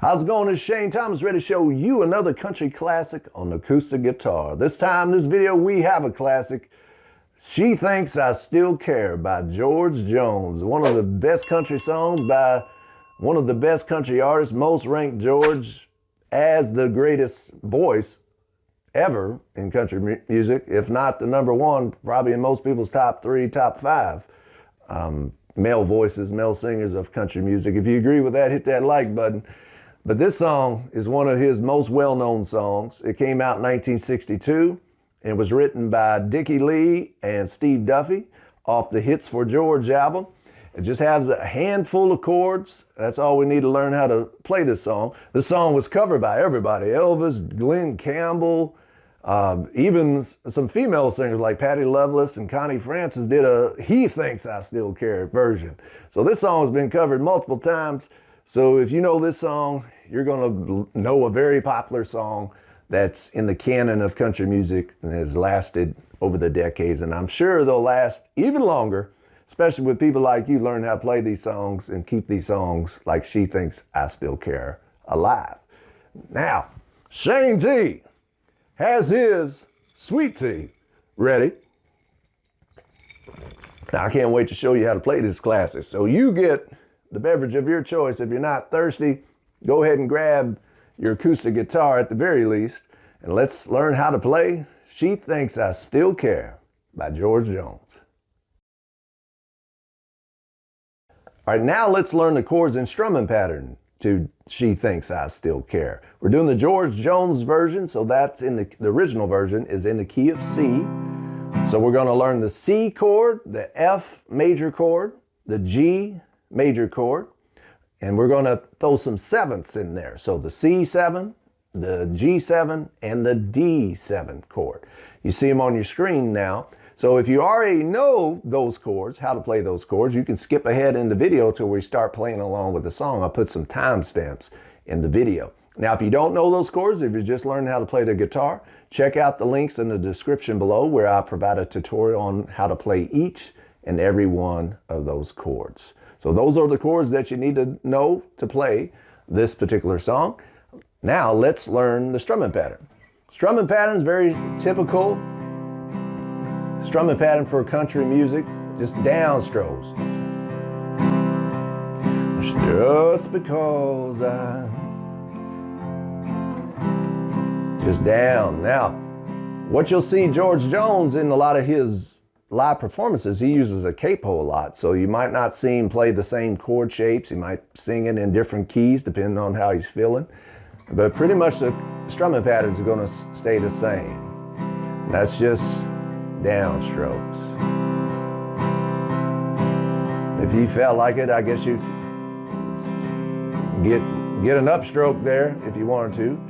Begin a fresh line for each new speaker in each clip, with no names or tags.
How's it going? It's Shane Thomas, ready to show you another country classic on the acoustic guitar. This time, this video, we have a classic, She Thinks I Still Care by George Jones. One of the best country songs by one of the best country artists, most ranked George as the greatest voice ever in country music, if not the number one, probably in most people's top 3, top 5 male voices, male singers of country music. If you agree with that, hit that like button. But this song is one of his most well-known songs. It came out in 1962 and was written by Dickey and Steve Duffy off the Hits for George album. It just has a handful of chords. That's all we need to learn how to play this song. This song was covered by everybody. Elvis, Campbell, even some female singers like Patty Loveless and Connie Francis did a He Thinks I Still Care version. So this song has been covered multiple times. So if you know this song, you're going to know a very popular song that's in the canon of country music and has lasted over the decades. And I'm sure they'll last even longer, especially with people like you learn how to play these songs and keep these songs like She Thinks I Still Care alive. Now, Shane T has his sweet tea ready. Now, I can't wait to show you how to play this classic. So you get the beverage of your choice. If you're not thirsty, go ahead and grab your acoustic guitar at the very least, and let's learn how to play She Thinks I Still Care by George Jones. All right, now let's learn the chords and strumming pattern to She Thinks I Still Care. We're doing the George Jones version, so that's in the original version is in the key of C. So we're going to learn the C chord, the F major chord, the G major chord, and we're going to throw some sevenths in there. So the C7, the G7, and the D7 chord. You see them on your screen now. So if you already know those chords, how to play those chords, you can skip ahead in the video till we start playing along with the song. I'll put some timestamps in the video. Now, if you don't know those chords, if you're just learning how to play the guitar, check out the links in the description below where I provide a tutorial on how to play each and every one of those chords. So those are the chords that you need to know to play this particular song. Now let's learn the strumming pattern. Strumming pattern is very typical strumming pattern for country music, just downstrokes. Just because just down. Now, what you'll see George Jones in a lot of his live performances, he uses a capo a lot, so you might not see him play the same chord shapes. He might sing it in different keys depending on how he's feeling, but pretty much the strumming patterns are going to stay the same. That's just downstrokes. If you felt like it, I guess you get an upstroke there if you wanted to,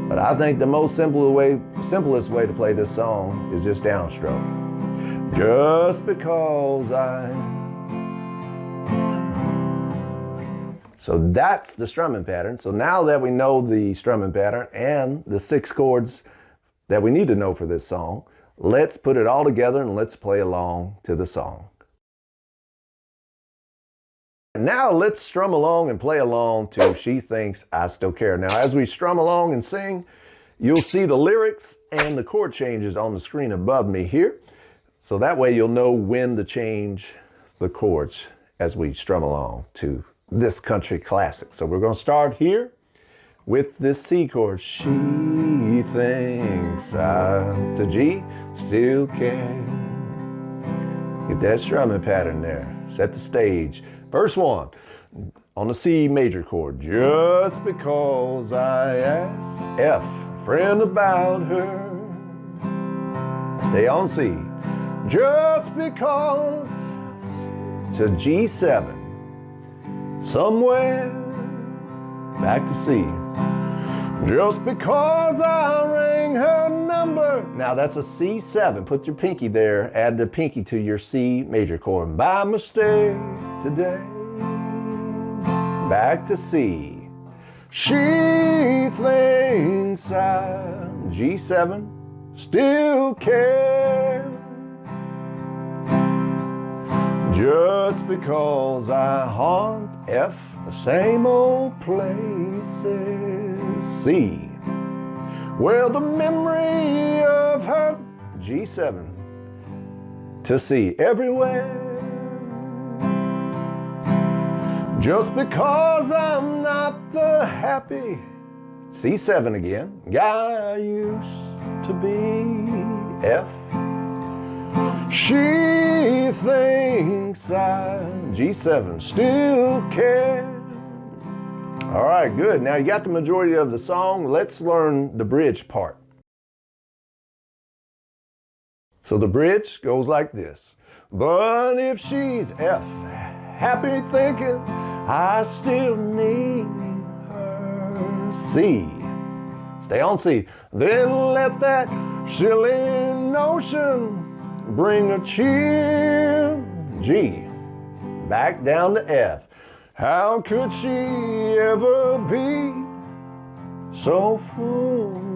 but I think the most simplest way to play this song is just downstroke. Just because So that's the strumming pattern. So now that we know the strumming pattern and the 6 chords that we need to know for this song, let's put it all together and let's play along to the song. Now let's strum along and play along to She Thinks I Still Care. Now as we strum along and sing, you'll see the lyrics and the chord changes on the screen above me here. So that way you'll know when to change the chords as we strum along to this country classic. So we're going to start here with this C chord. She thinks I, to G, still care. Get that strumming pattern there. Set the stage. Verse 1, on the C major chord. Just because I ask F, friend, about her. Stay on C. Just because, to G7, somewhere, back to C. Just because I rang her number. Now that's a C7. Put your pinky there. Add the pinky to your C major chord. By mistake today. Back to C. She thinks I, G7, still care. Just because I haunt F, the same old places. C, well, the memory of her. G7 to C, everywhere. Just because I'm not the happy, C7 again, guy I used to be. F, she thinks I, G7, still care. All right, good. Now you got the majority of the song. Let's learn the bridge part. So the bridge goes like this. But if she's F, happy thinking I still need her. C, stay on C. Then let that silly notion bring a cheer. G, back down to F. How could she ever be so foolish?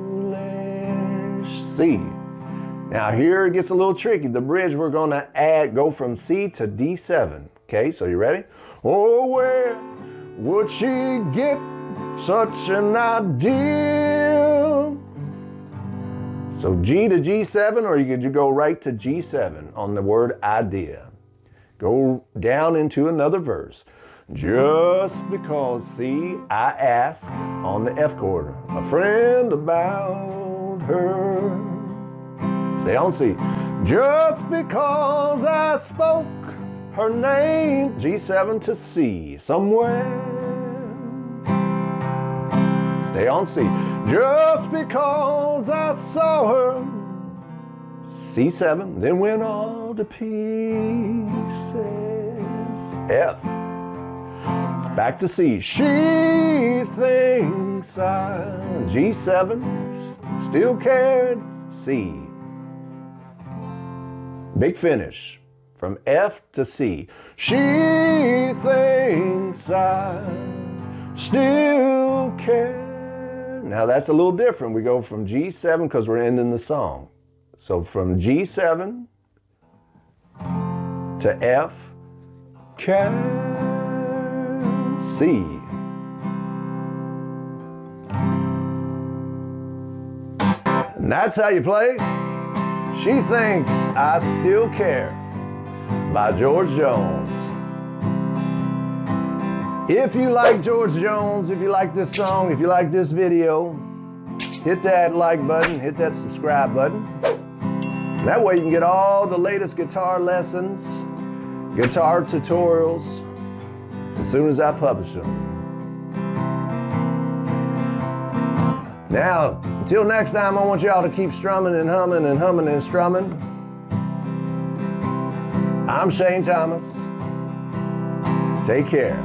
C. Now here it gets a little tricky. The bridge we're gonna go from C to D7. Okay, so you ready? Oh, where would she get such an idea? So G to G7, or you could go right to G7 on the word idea. Go down into another verse. Just because, see, I ask on the F chord a friend about her. Stay on C. Just because I spoke her name, G7 to C, somewhere. Stay on C. Just because I saw her, C7, then went all to pieces. F. Back to C. She thinks I, G7, still cared, C. Big finish from F to C. She thinks I still care. Now that's a little different. We go from G7 because we're ending the song. So from G7 to F, care, C. And that's how you play She Thinks I Still Care by George Jones. If you like George Jones, if you like this song, if you like this video, hit that like button, hit that subscribe button. That way you can get all the latest guitar lessons, guitar tutorials, as soon as I publish them. Now, until next time, I want y'all to keep strumming and humming and humming and strumming. I'm Shane Thomas. Take care.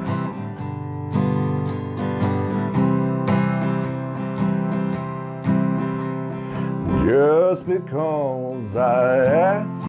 Just because I asked